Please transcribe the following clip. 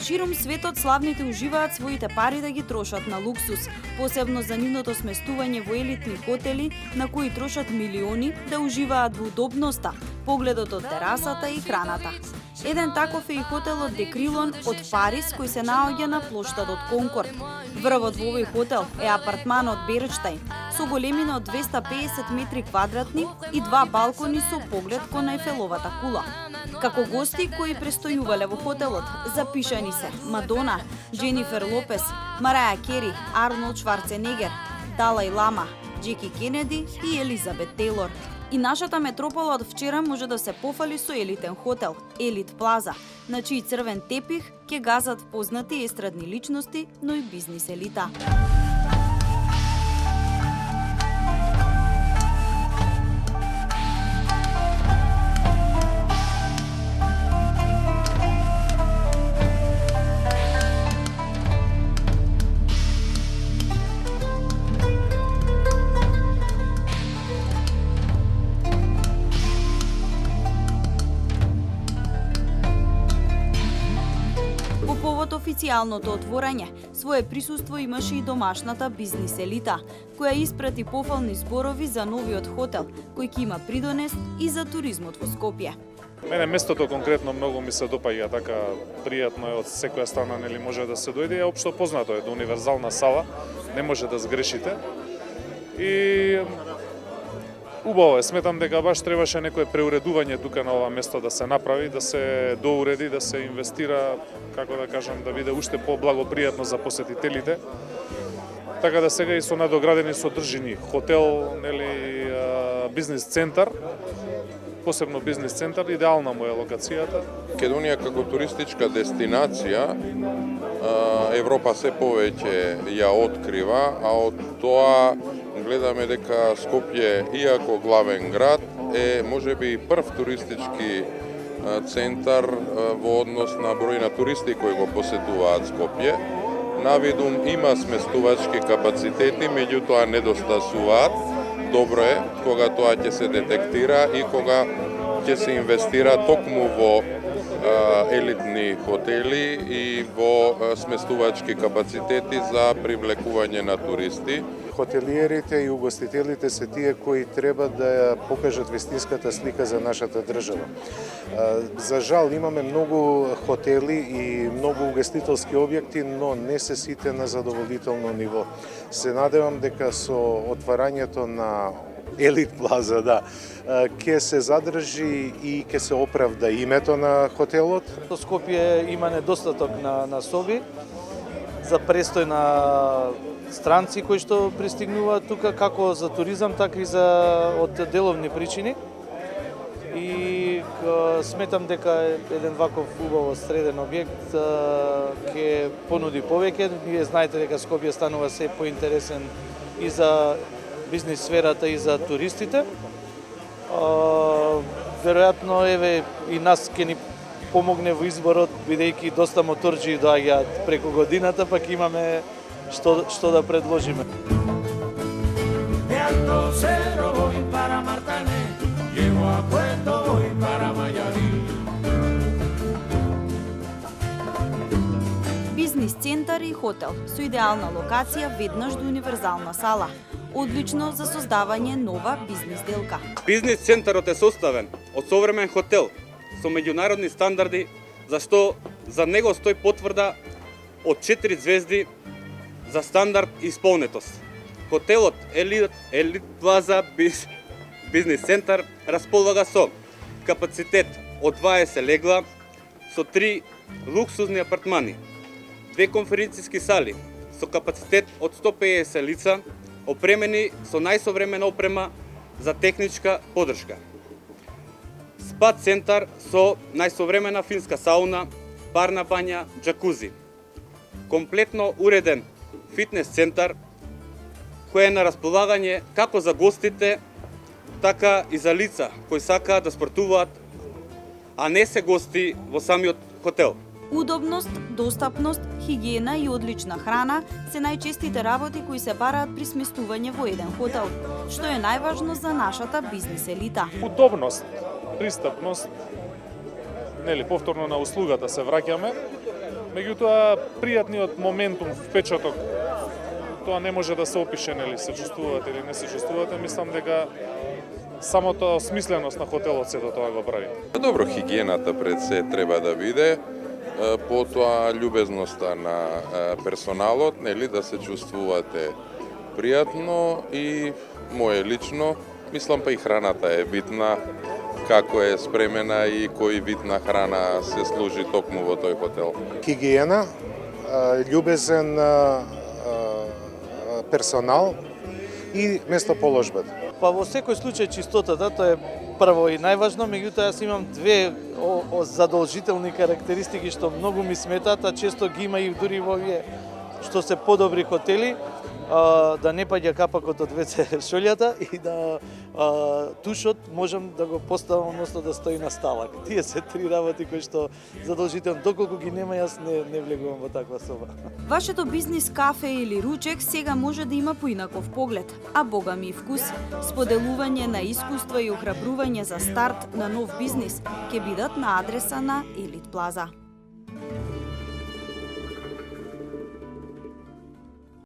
Широм светот славните уживаат своите пари да ги трошат на луксус, посебно за нивното сместување во елитни хотели на кои трошат милиони да уживаат во удобноста, погледот од терасата и храната. Еден таков е и хотелот Де Крилон од Париз, кој се наоѓа на плоштадот Конкорд. Врвот во овој хотел е апартманот Берштайн, со големина од 250 метри квадратни и 2 балкони со поглед кон Ейфеловата кула. Како гости кои престојувале во хотелот, запишани се Мадона, Дженифер Лопес, Мараја Кери, Арнолд Шварценегер, Далај Лама, Джеки Кенеди и Елизабет Тейлор. И нашата метропола од вчера може да се пофали со елитен хотел, Елит Плаза, на чиј црвен тепих ќе газат познати естрадни личности, но и бизнис елита. Повод официјалното отворање, свое присуство имаше и домашната бизнис елита, која испрати пофални зборови за новиот хотел, кој ќе има придонес и за туризмот во Скопје. Мене местото конкретно многу ми се допаѓа, така пријатно е од секоја страна, нели може да се дојде, е општо познато е, универзална сала, не може да сгрешите. И убаво е, сметам дека баш требаше некое преуредување тука на ова место да се направи, да се доуреди, да се инвестира, како да кажам, да биде уште поблагопријатно за посетителите. Така да сега и со надоградени содржини хотел, нели бизнис центар, посебно бизнис центар, идеална му е локацијата. Македонија како туристичка дестинација Европа се повеќе ја открива, а од тоа гледаме дека Скопје, иако главен град, е можеби прв туристички центар во однос на број на туристи кои го посетуваат Скопје. Навидум има сместувачки капацитети, меѓутоа недостасуваат. Добро е кога тоа ќе се детектира и кога ќе се инвестира токму во елитни хотели и во сместувачки капацитети за привлекување на туристи. Хотелиерите и угостителите се тие кои треба да ја покажат вистинската слика за нашата држава. За жал имаме многу хотели и многу угостителски објекти, но не се сите на задоволително ниво. Се надевам дека со отварањето на Елит Плаза, ќе се задржи и ќе се оправда името на хотелот. Скопје има недостаток на соби за престој на странци кои што пристигнуваат тука, како за туризам, така и од деловни причини. И сметам дека еден ваков убаво среден објект ќе понуди повеќе. Вие знаете дека Скопје станува се поинтересен и за бизнис сферата и за туристите. Веројатно еве и нас ќе ни помогне во изборот, бидејќи доста моторџи доаѓаат преку годината, пак имаме што да предложиме. Бизнис центар и хотел со идеална локација веднаш до универзална сала. Одлично за создавање нова бизнис делка. Бизнис центарот е составен од современ хотел со меѓународни стандарди, зашто за него стои потврда од 4 звезди за стандард и исполнетост. Хотелот Елит Плаза бизнис центар располага со капацитет од 20 легла, со 3 луксузни апартмани, 2 конференциски сали со капацитет од 150 лица, опремени со најсовремена опрема за техничка поддршка. Спа центар со најсовремена финска сауна, парна бања, џакузи. Комплетно уреден фитнес центар кој е на располагање како за гостите, така и за лица кои сакаат да спортуваат, а не се гости во самиот хотел. Удобност, достапност, хигиена и одлична храна се најчестите работи кои се бараат при сместување во еден хотел, што е најважно за нашата бизнис елита. Удобност, пристапност, повторно на услугата се враќаме, Меѓутоа, пријатниот моментум, впечаток, тоа не може да се опише, нели, се чувствувате или не се чувствувате. Мислам дека самото смисленост на хотелот сето тоа го прави. Добро, хигиената пред се треба да биде, потоа љубезноста на персоналот, нели, да се чувствувате пријатно и мое лично, мислам па и храната е битна, како е спремена и кој вид на храна се служи токму во тој хотел. Хигиена, љубезен персонал и местоположбата. Па во секој случај чистотата, тоа е прво и најважно, меѓутоа јас имам две задолжителни карактеристики што многу ми сметаат, а често ги има и дури во овие што се подобри хотели, да не паѓа капакот од WC шолјата и да тушот можам да го поставам, односно да стои на сталак. Тие се три работи кои што задолжително, доколку ги нема јас не влегувам во таква соба. Вашето бизнис кафе или ручек сега може да има поинаков поглед, а богами и вкус. Споделување на искуства и охрабрување за старт на нов бизнис ќе бидат на адреса на Елит Плаза.